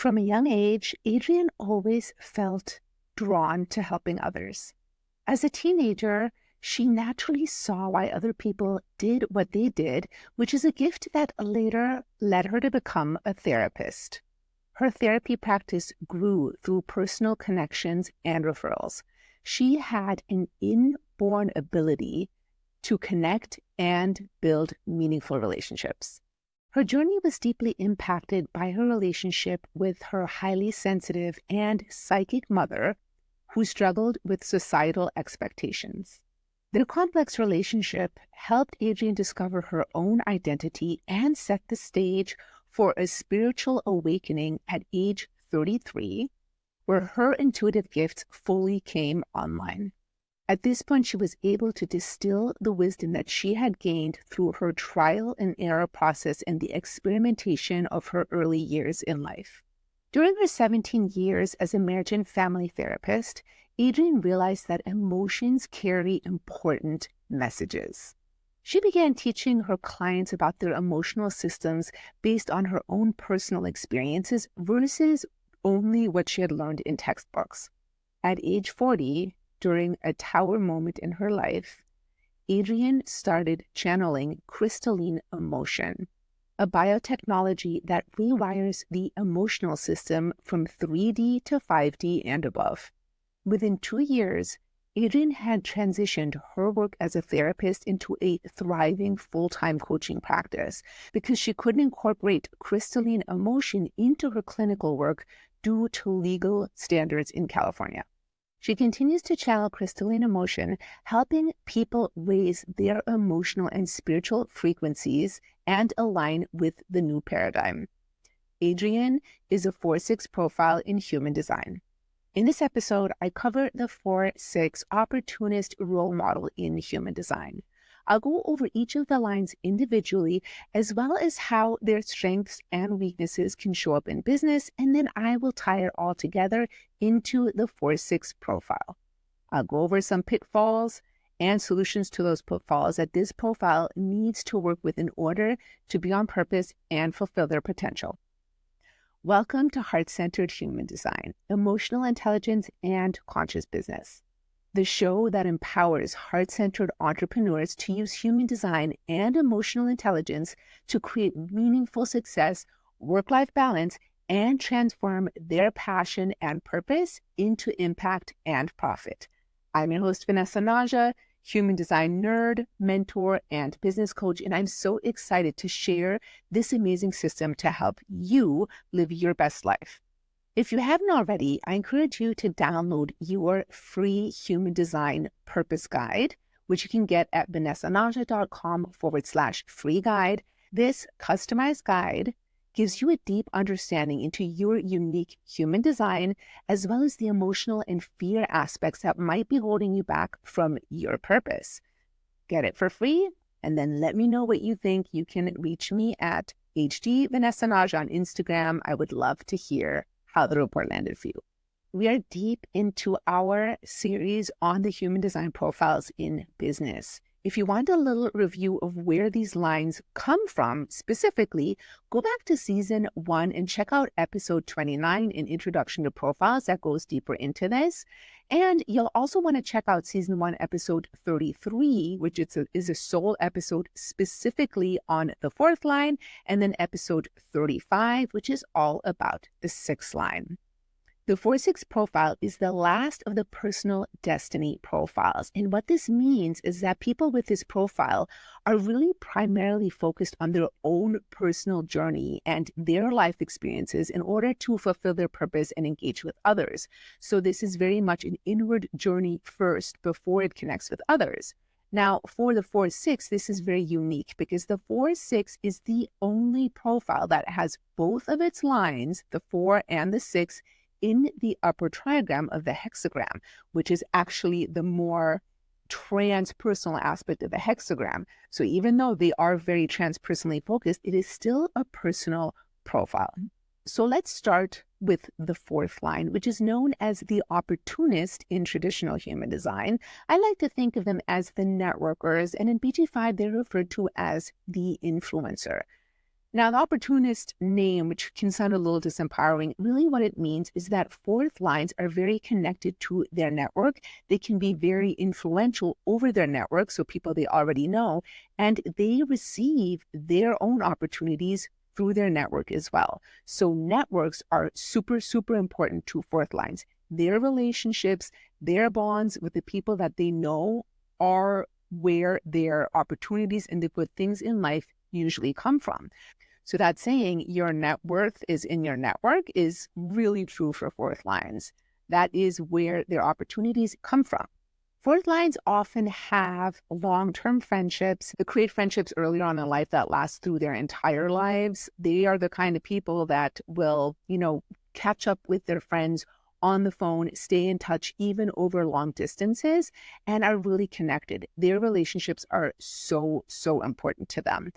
From a young age, Adrienne always felt drawn to helping others. As a teenager, she naturally saw why other people did what they did, which is a gift that later led her to become a therapist. Her therapy practice grew through personal connections and referrals. She had an inborn ability to connect and build meaningful relationships. Her journey was deeply impacted by her relationship with her highly sensitive and psychic mother, who struggled with societal expectations. Their complex relationship helped Adrienne discover her own identity and set the stage for a spiritual awakening at age 33, where her intuitive gifts fully came online. At this point, she was able to distill the wisdom that she had gained through her trial and error process and the experimentation of her early years in life. During her 17 years as a marriage and family therapist, Adrienne realized that emotions carry important messages. She began teaching her clients about their emotional systems based on her own personal experiences versus only what she had learned in textbooks. At age 40, during a tower moment in her life, Adrienne started channeling crystalline emotion, a biotechnology that rewires the emotional system from 3D to 5D and above. Within 2 years, Adrienne had transitioned her work as a therapist into a thriving full-time coaching practice because she couldn't incorporate crystalline emotion into her clinical work due to legal standards in California. She continues to channel crystalline emotion, helping people raise their emotional and spiritual frequencies and align with the new paradigm. Adrienne is a 4-6 profile in human design. In this episode, I cover the 4-6 opportunist role model in human design. I'll go over each of the lines individually, as well as how their strengths and weaknesses can show up in business, and then I will tie it all together into the 4-6 profile. I'll go over some pitfalls and solutions to those pitfalls that this profile needs to work with in order to be on purpose and fulfill their potential. Welcome to Heart-Centered Human Design, Emotional Intelligence, and Conscious Business, the show that empowers heart-centered entrepreneurs to use human design and emotional intelligence to create meaningful success, work-life balance, and transform their passion and purpose into impact and profit. I'm your host, Vanessa Naja, human design nerd, mentor, and business coach, and I'm so excited to share this amazing system to help you live your best life. If you haven't already, I encourage you to download your free human design purpose guide, which you can get at vanessanaja.com/free guide. This customized guide gives you a deep understanding into your unique human design, as well as the emotional and fear aspects that might be holding you back from your purpose. Get it for free, and then let me know what you think. You can reach me at HD Vanessa Naja on Instagram. I would love to hear how the report landed for you. We are deep into our series on the human design profiles in business. If you want a little review of where these lines come from specifically, go back to season 1 and check out episode 29, an introduction to profiles that goes deeper into this. And you'll also want to check out season 1, episode 33, which is a sole episode specifically on the 4th line, and then episode 35, which is all about the 6th line. The 4-6 profile is the last of the personal destiny profiles. And what this means is that people with this profile are really primarily focused on their own personal journey and their life experiences in order to fulfill their purpose and engage with others. So this is very much an inward journey first before it connects with others. Now, for the 4-6, this is very unique because the 4-6 is the only profile that has both of its lines, the 4 and the 6, in the upper trigram of the hexagram, which is actually the more transpersonal aspect of the hexagram. So even though they are very transpersonally focused, it is still a personal profile. So let's start with the 4th line, which is known as the opportunist in traditional human design. I like to think of them as the networkers, and in BG5, they're referred to as the influencer. Now, the opportunist name, which can sound a little disempowering, really what it means is that fourth lines are very connected to their network. They can be very influential over their network, so people they already know, and they receive their own opportunities through their network as well. So networks are super, super important to fourth lines. Their relationships, their bonds with the people that they know are where their opportunities and the good things in life usually come from. So that saying your net worth is in your network is really true for fourth lines. That is where their opportunities come from. Fourth lines often have long-term friendships. They create friendships earlier on in life that last through their entire lives. They are the kind of people that will, catch up with their friends on the phone, stay in touch even over long distances, and are really connected. Their relationships are so, so important to them.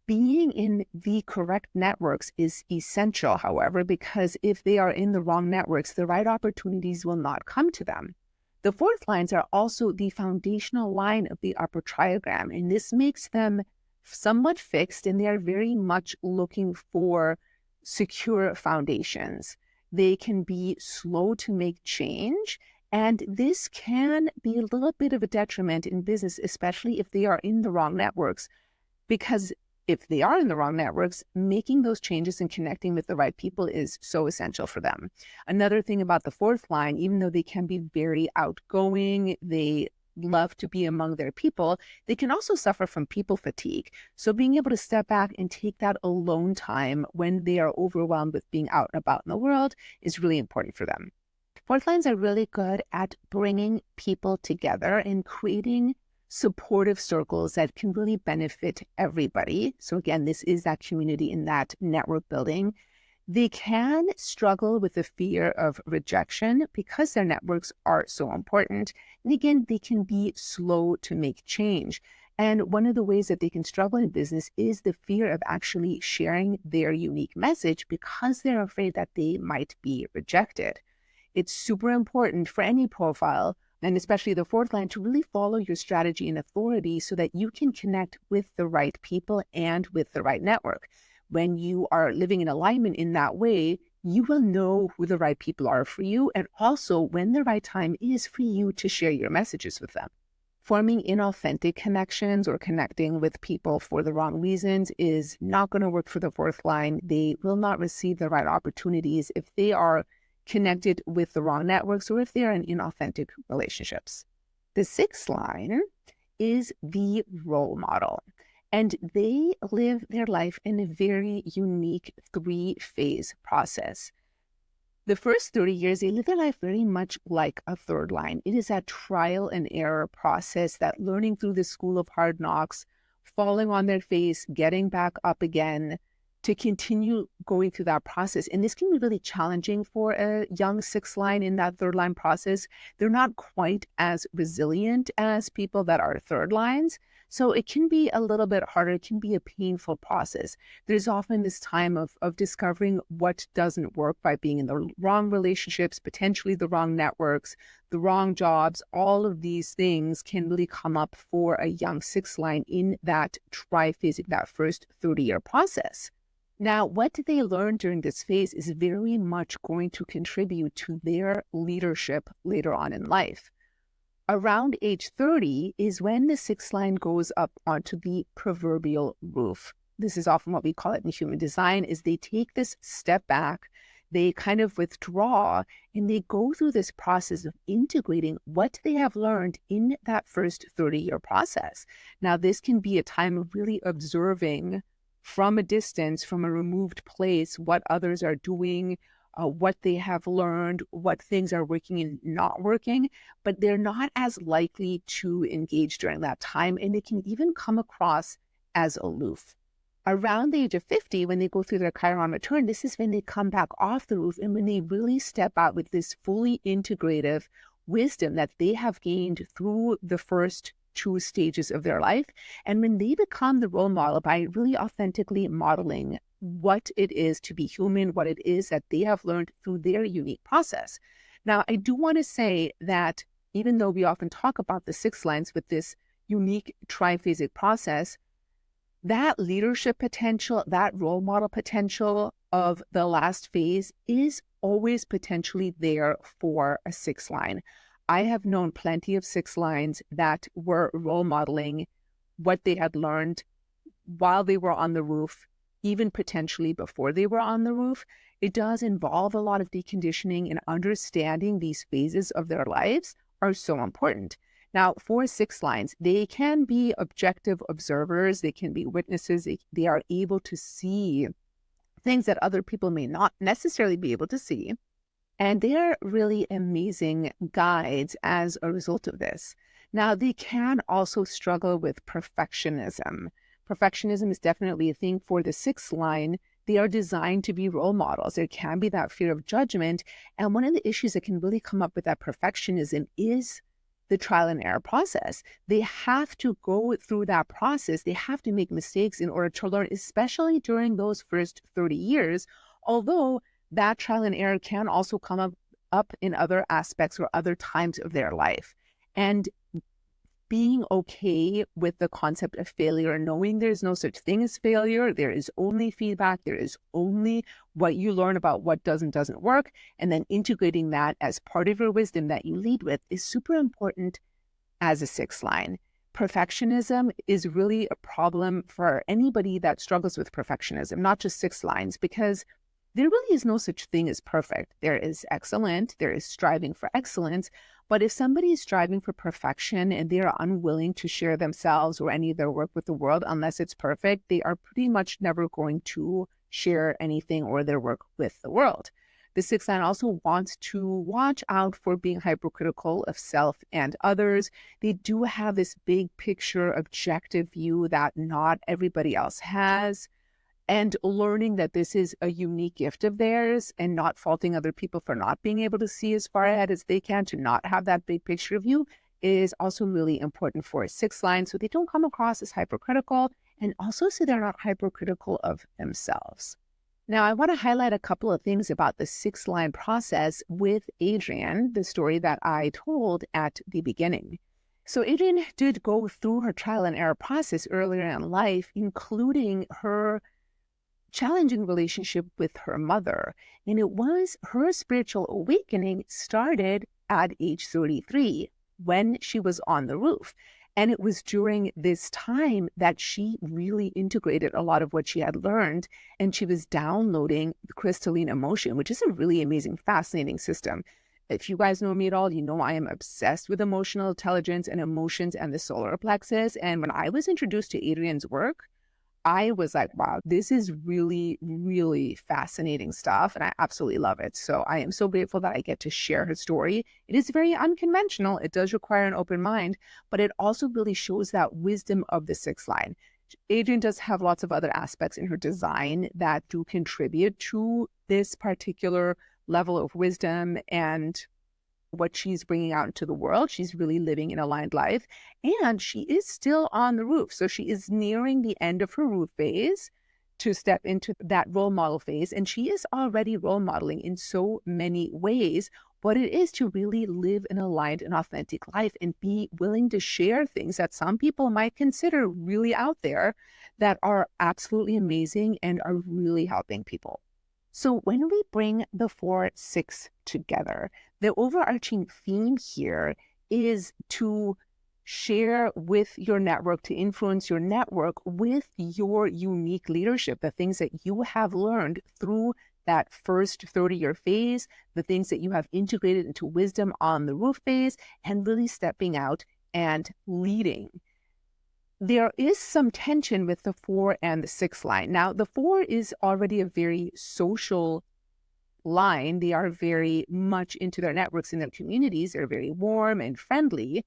Being in the correct networks is essential, however, because if they are in the wrong networks, the right opportunities will not come to them. The fourth lines are also the foundational line of the upper triagram, and this makes them somewhat fixed, and they are very much looking for secure foundations. They can be slow to make change, and this can be a little bit of a detriment in business, especially if they are in the wrong networks, because if they are in the wrong networks, making those changes and connecting with the right people is so essential for them. Another thing about the fourth line, even though they can be very outgoing, they love to be among their people, they can also suffer from people fatigue. So being able to step back and take that alone time when they are overwhelmed with being out and about in the world is really important for them. Fourth lines are really good at bringing people together and creating supportive circles that can really benefit everybody. So again, this is that community and that network building. They can struggle with the fear of rejection because their networks are so important. And again, they can be slow to make change. And one of the ways that they can struggle in business is the fear of actually sharing their unique message because they're afraid that they might be rejected. It's super important for any profile, and especially the fourth line, to really follow your strategy and authority so that you can connect with the right people and with the right network. When you are living in alignment in that way, you will know who the right people are for you, and also when the right time is for you to share your messages with them. Forming inauthentic connections or connecting with people for the wrong reasons is not going to work for the fourth line. They will not receive the right opportunities if they are connected with the wrong networks or if they are in inauthentic relationships. The sixth line is the role model, and they live their life in a very unique 3-phase process. The first 30 years, they live their life very much like a third line. It is that trial and error process, that learning through the school of hard knocks, falling on their face, getting back up again, to continue going through that process. And this can be really challenging for a young sixth line in that third line process. They're not quite as resilient as people that are third lines. So it can be a little bit harder. It can be a painful process. There's often this time of discovering what doesn't work by being in the wrong relationships, potentially the wrong networks, the wrong jobs. All of these things can really come up for a young sixth line in that triphasic, that first 30-year process. Now, what they learn during this phase is very much going to contribute to their leadership later on in life. Around age 30 is when the sixth line goes up onto the proverbial roof. This is often what we call it in human design, is they take this step back, they kind of withdraw, and they go through this process of integrating what they have learned in that first 30-year process. Now, this can be a time of really observing from a distance, from a removed place, what others are doing, what they have learned, what things are working and not working, but they're not as likely to engage during that time, and they can even come across as aloof. Around the age of 50, when they go through their Chiron return, this is when they come back off the roof and when they really step out with this fully integrative wisdom that they have gained through the first 2 stages of their life. And when they become the role model by really authentically modeling what it is to be human, what it is that they have learned through their unique process. Now, I do want to say that even though we often talk about the 6 lines with this unique triphasic process, that leadership potential, that role model potential of the last phase is always potentially there for a six line. I have known plenty of six lines that were role modeling what they had learned while they were on the roof, even potentially before they were on the roof. It does involve a lot of deconditioning, and understanding these phases of their lives are so important. Now, for six lines, they can be objective observers, they can be witnesses, they are able to see things that other people may not necessarily be able to see. And they're really amazing guides as a result of this. Now, they can also struggle with perfectionism. Perfectionism is definitely a thing for the sixth line. They are designed to be role models. There can be that fear of judgment. And one of the issues that can really come up with that perfectionism is the trial and error process. They have to go through that process. They have to make mistakes in order to learn, especially during those first 30 years. Although that trial and error can also come up in other aspects or other times of their life. And being okay with the concept of failure, knowing there's no such thing as failure, there is only feedback, there is only what you learn about what doesn't work, and then integrating that as part of your wisdom that you lead with is super important as a sixth line. Perfectionism is really a problem for anybody that struggles with perfectionism, not just six lines, because there really is no such thing as perfect. There is excellent, there is striving for excellence, but if somebody is striving for perfection and they are unwilling to share themselves or any of their work with the world unless it's perfect, they are pretty much never going to share anything or their work with the world. The sixth line also wants to watch out for being hypercritical of self and others. They do have this big picture, objective view that not everybody else has, and learning that this is a unique gift of theirs and not faulting other people for not being able to see as far ahead as they can, to not have that big picture view, is also really important for a sixth line, so they don't come across as hypercritical, and also so they're not hypercritical of themselves. Now, I want to highlight a couple of things about the sixth line process with Adrienne, the story that I told at the beginning. So Adrienne did go through her trial and error process earlier in life, including her challenging relationship with her mother. And it was her spiritual awakening started at age 33 when she was on the roof. And it was during this time that she really integrated a lot of what she had learned, and she was downloading the crystalline emotion, which is a really amazing, fascinating system. If you guys know me at all, you know I am obsessed with emotional intelligence and emotions and the solar plexus. And when I was introduced to Adrienne's work, I was like, wow, this is really, really fascinating stuff. And I absolutely love it. So I am so grateful that I get to share her story. It is very unconventional. It does require an open mind, but it also really shows that wisdom of the sixth line. Adrienne does have lots of other aspects in her design that do contribute to this particular level of wisdom and what she's bringing out into the world. She's really living an aligned life, and she is still on the roof. So she is nearing the end of her roof phase to step into that role model phase. And she is already role modeling in so many ways what it is to really live an aligned and authentic life and be willing to share things that some people might consider really out there that are absolutely amazing and are really helping people. So when we bring the 4-6 together, the overarching theme here is to share with your network, to influence your network with your unique leadership, the things that you have learned through that first 30-year phase, the things that you have integrated into wisdom on the roof phase, and really stepping out and leading. There is some tension with the 4 and the 6 line. Now, the 4 is already a very social line. They are very much into their networks and their communities. They're very warm and friendly.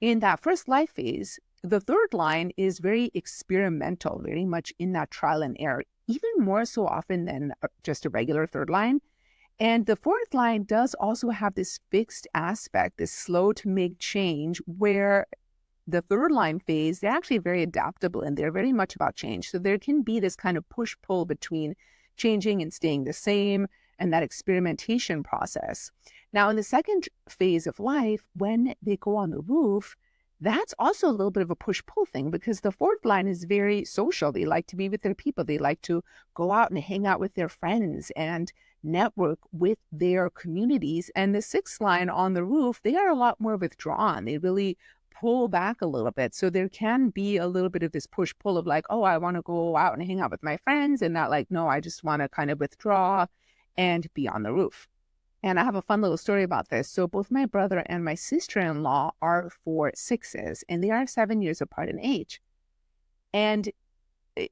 In that first life phase, the third line is very experimental, very much in that trial and error, even more so often than just a regular third line. And the fourth line does also have this fixed aspect, this slow to make change, where the third line phase, they're actually very adaptable and they're very much about change. So there can be this kind of push-pull between changing and staying the same and that experimentation process. Now, in the second phase of life, when they go on the roof, that's also a little bit of a push-pull thing because the fourth line is very social. They like to be with their people. They like to go out and hang out with their friends and network with their communities. And the sixth line on the roof, they are a lot more withdrawn. They really pull back a little bit. So there can be a little bit of this push-pull of like, oh, I want to go out and hang out with my friends, and not like, no, I just want to kind of withdraw and be on the roof. And I have a fun little story about this. So both my brother and my sister-in-law are 4/6s, and they are 7 years apart in age. And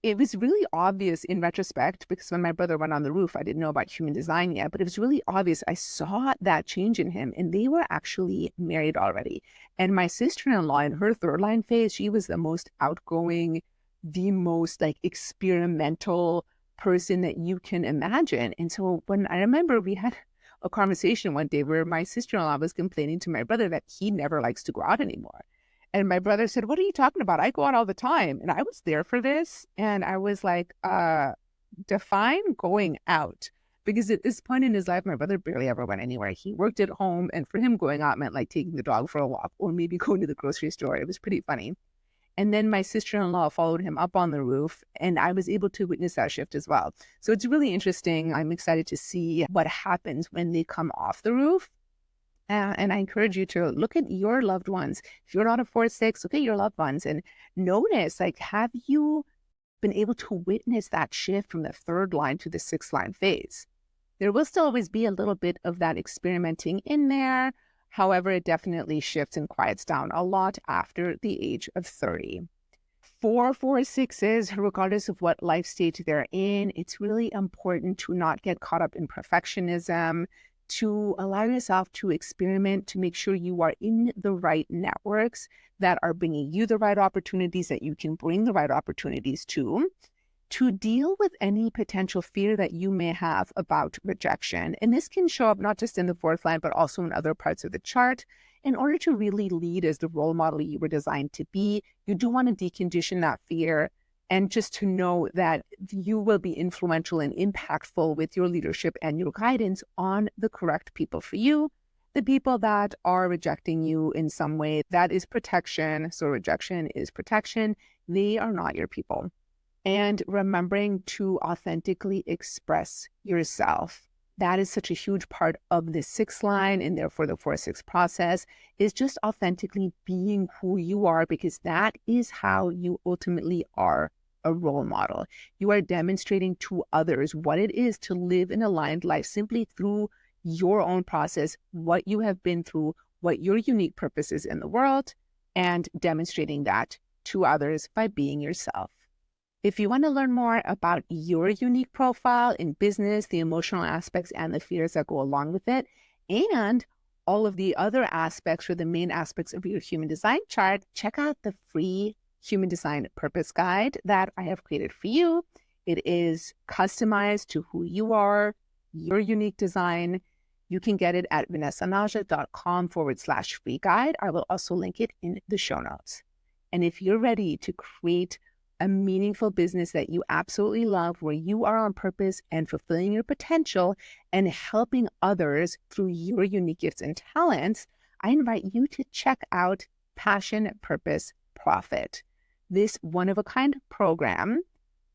it was really obvious in retrospect, because when my brother went on the roof, I didn't know about human design yet, but it was really obvious. I saw that change in him, and they were actually married already. And my sister-in-law, in her third line phase, she was the most outgoing, the most like experimental person that you can imagine. And so when I remember we had a conversation one day where my sister-in-law was complaining to my brother that he never likes to go out anymore. And my brother said, what are you talking about? I go out all the time. And I was there for this. And I was like, define going out. Because at this point in his life, my brother barely ever went anywhere. He worked at home. And for him, going out meant like taking the dog for a walk or maybe going to the grocery store. It was pretty funny. And then my sister-in-law followed him up on the roof, and I was able to witness that shift as well. So it's really interesting. I'm excited to see what happens when they come off the roof. And I encourage you to look at your loved ones. If you're not a 4/6, look at your loved ones and notice, like, have you been able to witness that shift from the third line to the sixth line phase? There will still always be a little bit of that experimenting in there. However, it definitely shifts and quiets down a lot after the age of 30. For 4/6s, regardless of what life stage they're in, it's really important to not get caught up in perfectionism, to allow yourself to experiment, to make sure you are in the right networks that are bringing you the right opportunities, that you can bring the right opportunities to deal with any potential fear that you may have about rejection. And this can show up not just in the fourth line, but also in other parts of the chart. In order to really lead as the role model you were designed to be, you do want to decondition that fear, and just to know that you will be influential and impactful with your leadership and your guidance on the correct people for you. The people that are rejecting you in some way, that is protection. So rejection is protection. They are not your people. And remembering to authentically express yourself. That is such a huge part of the sixth line, and therefore the 4/6 process is just authentically being who you are, because that is how you ultimately are a role model. You are demonstrating to others what it is to live an aligned life simply through your own process, what you have been through, what your unique purpose is in the world, and demonstrating that to others by being yourself. If you want to learn more about your unique profile in business, the emotional aspects and the fears that go along with it, and all of the other aspects or the main aspects of your human design chart, check out the free Human Design Purpose Guide that I have created for you. It is customized to who you are, your unique design. You can get it at vanessanaja.com/free guide. I will also link it in the show notes. And if you're ready to create a meaningful business that you absolutely love, where you are on purpose and fulfilling your potential and helping others through your unique gifts and talents, I invite you to check out Passion, Purpose, Profit. This one-of-a-kind program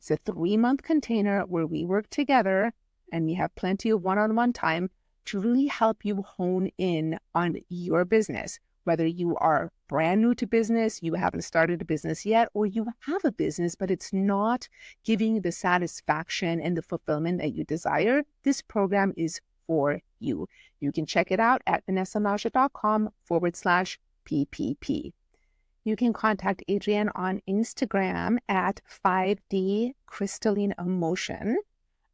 is a 3-month container where we work together and we have plenty of one-on-one time to really help you hone in on your business. Whether you are brand new to business, you haven't started a business yet, or you have a business, but it's not giving you the satisfaction and the fulfillment that you desire, this program is for you. You can check it out at vanessanaja.com/PPP. You can contact Adrienne on Instagram at 5D Crystalline Emotion.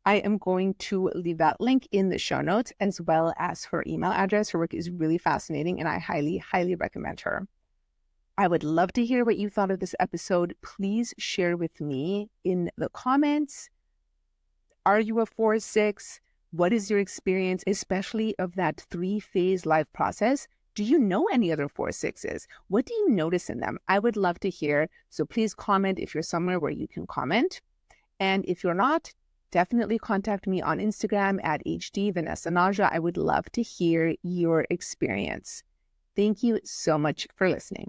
I am going to leave that link in the show notes, as well as her email address. Her work is really fascinating, and I highly, highly recommend her. I would love to hear what you thought of this episode. Please share with me in the comments. Are you a 4/6? What is your experience, especially of that 3-phase life process? Do you know any other 4/6s? What do you notice in them? I would love to hear. So please comment if you're somewhere where you can comment. And if you're not, definitely contact me on Instagram at hdvanessanaja. I would love to hear your experience. Thank you so much for listening.